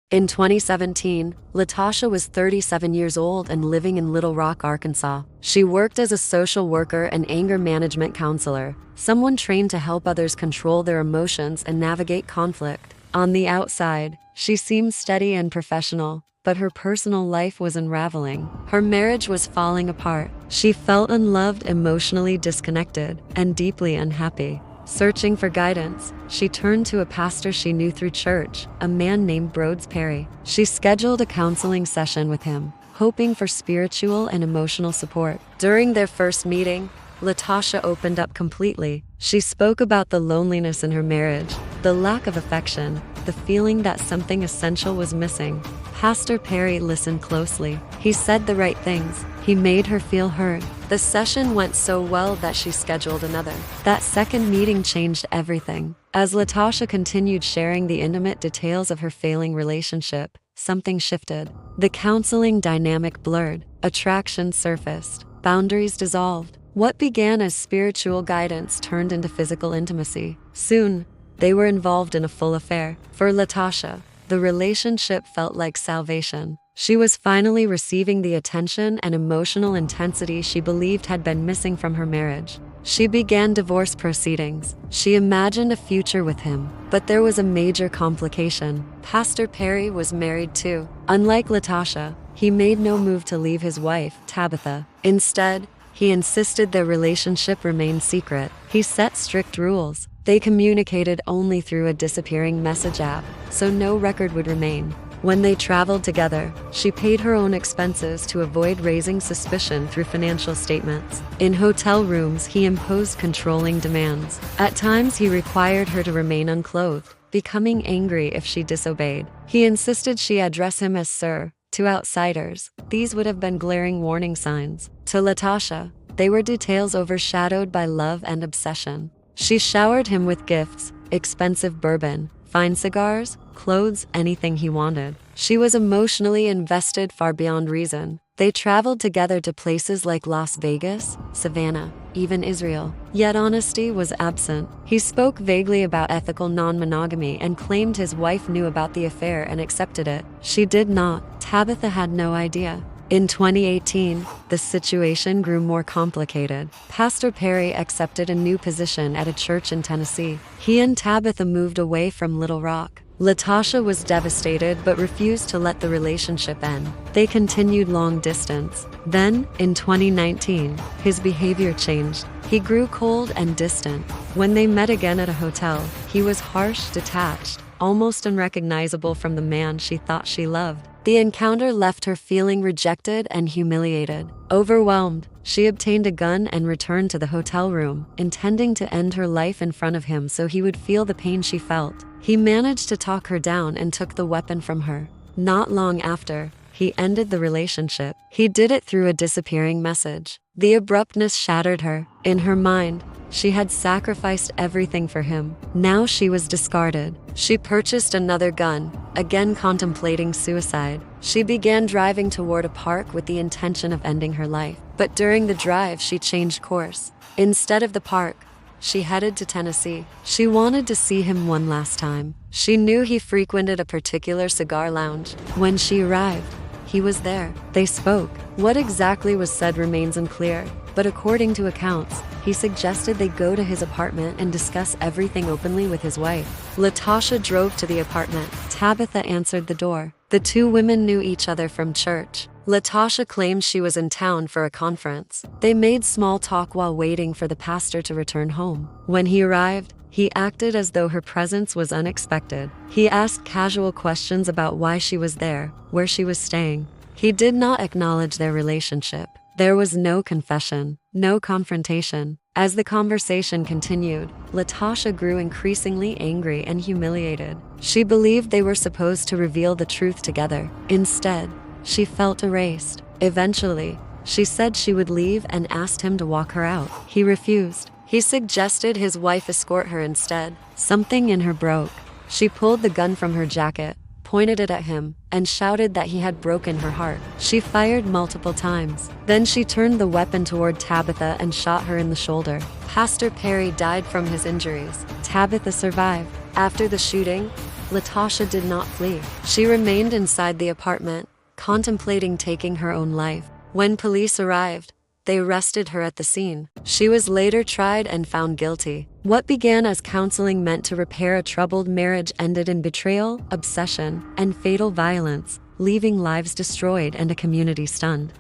In 2017, Latasha was 37 years old and living in Little Rock, Arkansas. She worked as a social worker and anger management counselor, someone trained to help others control their emotions and navigate conflict. On the outside, she seemed steady and professional, but her personal life was unraveling. Her marriage was falling apart. She felt unloved, emotionally disconnected, and deeply unhappy. Searching for guidance, she turned to a pastor she knew through church, a man named Broads Perry. She scheduled a counseling session with him, hoping for spiritual and emotional support. During their first meeting, Latasha opened up completely. She spoke about the loneliness in her marriage, the lack of affection, the feeling that something essential was missing. Pastor Perry listened closely. He said the right things. He made her feel heard. The session went so well that she scheduled another. That second meeting changed everything. As Latasha continued sharing the intimate details of her failing relationship, something shifted. The counseling dynamic blurred. Attraction surfaced. Boundaries dissolved. What began as spiritual guidance turned into physical intimacy. Soon, they were involved in a full affair. For Latasha, the relationship felt like salvation. She was finally receiving the attention and emotional intensity she believed had been missing from her marriage. She began divorce proceedings. She imagined a future with him, but there was a major complication. Pastor Perry was married too. Unlike Latasha, he made no move to leave his wife, Tabitha. Instead, he insisted their relationship remain secret. He set strict rules. They communicated only through a disappearing message app, so no record would remain. When they traveled together, she paid her own expenses to avoid raising suspicion through financial statements. In hotel rooms, he imposed controlling demands. At times, he required her to remain unclothed, becoming angry if she disobeyed. He insisted she address him as sir. To outsiders, these would have been glaring warning signs. To Latasha, they were details overshadowed by love and obsession. She showered him with gifts, expensive bourbon, fine cigars, clothes, anything he wanted. She was emotionally invested far beyond reason. They traveled together to places like Las Vegas, Savannah, even Israel. Yet honesty was absent. He spoke vaguely about ethical non-monogamy and claimed his wife knew about the affair and accepted it. She did not. Tabitha had no idea. In 2018, the situation grew more complicated. Pastor Perry accepted a new position at a church in Tennessee. He and Tabitha moved away from Little Rock. Latasha was devastated but refused to let the relationship end. They continued long distance. Then, in 2019, his behavior changed. He grew cold and distant. When they met again at a hotel, he was harsh, detached, almost unrecognizable from the man she thought she loved. The encounter left her feeling rejected and humiliated. Overwhelmed, she obtained a gun and returned to the hotel room, intending to end her life in front of him so he would feel the pain she felt. He managed to talk her down and took the weapon from her. Not long after, he ended the relationship. He did it through a disappearing message. The abruptness shattered her. In her mind, she had sacrificed everything for him. Now she was discarded. She purchased another gun, again contemplating suicide. She began driving toward a park with the intention of ending her life. But during the drive, she changed course. Instead of the park, she headed to Tennessee. She wanted to see him one last time. She knew he frequented a particular cigar lounge. When she arrived, he was there. They spoke. What exactly was said remains unclear, but according to accounts, he suggested they go to his apartment and discuss everything openly with his wife. Latasha drove to the apartment. Tabitha answered the door. The two women knew each other from church. Latasha claimed she was in town for a conference. They made small talk while waiting for the pastor to return home. When he arrived, he acted as though her presence was unexpected. He asked casual questions about why she was there, where she was staying. He did not acknowledge their relationship. There was no confession, no confrontation. As the conversation continued, Latasha grew increasingly angry and humiliated. She believed they were supposed to reveal the truth together. Instead, she felt erased. Eventually, she said she would leave and asked him to walk her out. He refused. He suggested his wife escort her instead. Something in her broke. She pulled the gun from her jacket, pointed it at him, and shouted that he had broken her heart. She fired multiple times. Then she turned the weapon toward Tabitha and shot her in the shoulder. Pastor Perry died from his injuries. Tabitha survived. After the shooting, Latasha did not flee. She remained inside the apartment, contemplating taking her own life. When police arrived, they arrested her at the scene. She was later tried and found guilty. What began as counseling meant to repair a troubled marriage ended in betrayal, obsession, and fatal violence, leaving lives destroyed and a community stunned.